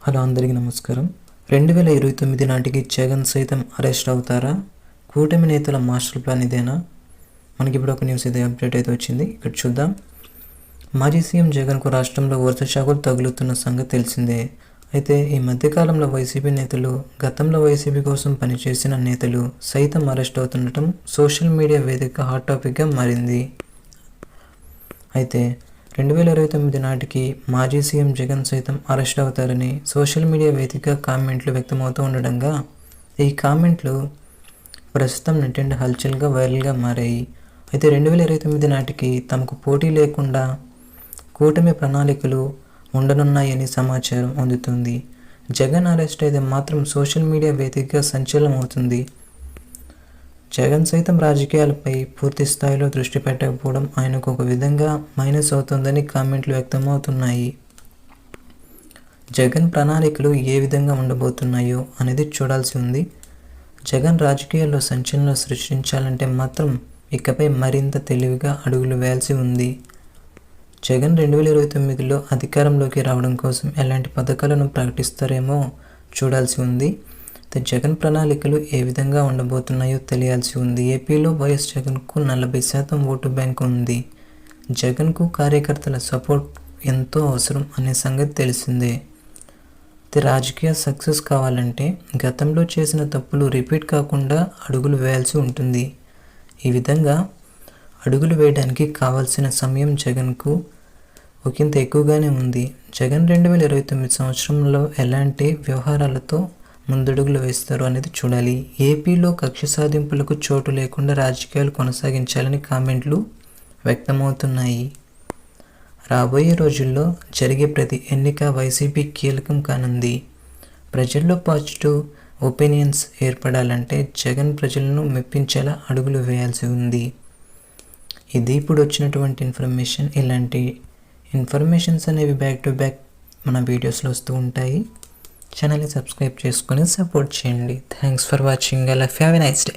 Hello అందరికీ నమస్కారం. 2029 నాటికి జగన్ సైతం అరెస్ట్ అవుతారా? కూటమి నేతల మాస్టర్ ప్లాన్ ఇదేనా? మనకి ఇప్పుడు ఒక న్యూస్ అయితే అప్డేట్ అయితే వచ్చింది. ఇక్కడ చూద్దాం. మాజీ సీఎం జగన్కు రాష్ట్రంలో వరుస షాకులు తగులుతున్న సంగతి తెలిసిందే. అయితే ఈ మధ్యకాలంలో వైసీపీ నేతలు, గతంలో వైసీపీ కోసం పనిచేసిన నేతలు సైతం అరెస్ట్ అవుతుండటం సోషల్ మీడియా వేదిక హాట్ టాపిక్గా మారింది. అయితే 2029 నాటికి మాజీ సీఎం జగన్ సైతం అరెస్ట్ అవుతారని సోషల్ మీడియా వేదికగా కామెంట్లు వ్యక్తమవుతూ ఉండడంగా ఈ కామెంట్లు ప్రస్తుతం నెట్టింట హల్చల్గా వైరల్గా మారాయి. అయితే 2029 నాటికి తమకు పోటీ లేకుండా కూటమి ప్రణాళికలు ఉండనున్నాయని సమాచారం అందుతుంది. జగన్ అరెస్ట్ అయితే మాత్రం సోషల్ మీడియా వేదికగా సంచలనం అవుతుంది. జగన్ సైతం రాజకీయాలపై పూర్తి స్థాయిలో దృష్టి పెట్టకపోవడం ఆయనకు ఒక విధంగా మైనస్ అవుతుందని కామెంట్లు వ్యక్తమవుతున్నాయి. జగన్ ప్రణాళికలు ఏ విధంగా ఉండబోతున్నాయో అనేది చూడాల్సి ఉంది. జగన్ రాజకీయాల్లో సంచలనం సృష్టించాలంటే మాత్రం ఇకపై మరింత తెలివిగా అడుగులు వేయాల్సి ఉంది. జగన్ 2029లో అధికారంలోకి రావడం కోసం ఎలాంటి పథకాలను ప్రకటిస్తారేమో చూడాల్సి ఉంది. జగన్ ప్రణాళికలు ఏ విధంగా ఉండబోతున్నాయో తెలియాల్సి ఉంది. ఏపీలో వైఎస్ జగన్కు 40% ఓటు బ్యాంకు ఉంది. జగన్కు కార్యకర్తల సపోర్ట్ ఎంతో అవసరం అనే సంగతి తెలిసిందే. రాజకీయ సక్సెస్ కావాలంటే గతంలో చేసిన తప్పులు రిపీట్ కాకుండా అడుగులు వేయాల్సి ఉంటుంది. ఈ విధంగా అడుగులు వేయడానికి కావాల్సిన సమయం జగన్కు ఒకంత ఎక్కువగానే ఉంది. జగన్ 2029 సంవత్సరంలో ఎలాంటి వ్యవహారాలతో ముందడుగులు వేస్తారు అనేది చూడాలి. ఏపీలో కక్ష సాధింపులకు చోటు లేకుండా రాజకీయాలు కొనసాగించాలని కామెంట్లు వ్యక్తమవుతున్నాయి. రాబోయే రోజుల్లో జరిగే ప్రతి ఎన్నిక వైసీపీ కీలకం కానుంది. ప్రజల్లో పాజిటివ్ ఒపీనియన్స్ ఏర్పడాలంటే జగన్ ప్రజలను మెప్పించేలా అడుగులు వేయాల్సి ఉంది. ఇది ఇప్పుడు వచ్చినటువంటి ఇన్ఫర్మేషన్. ఇలాంటి ఇన్ఫర్మేషన్స్ అనేవి బ్యాక్ టు బ్యాక్ మన వీడియోస్లో వస్తూ ఉంటాయి. ఛానల్ని సబ్స్క్రైబ్ చేసుకొని సపోర్ట్ చేయండి. Thanks for watching. Have a nice day.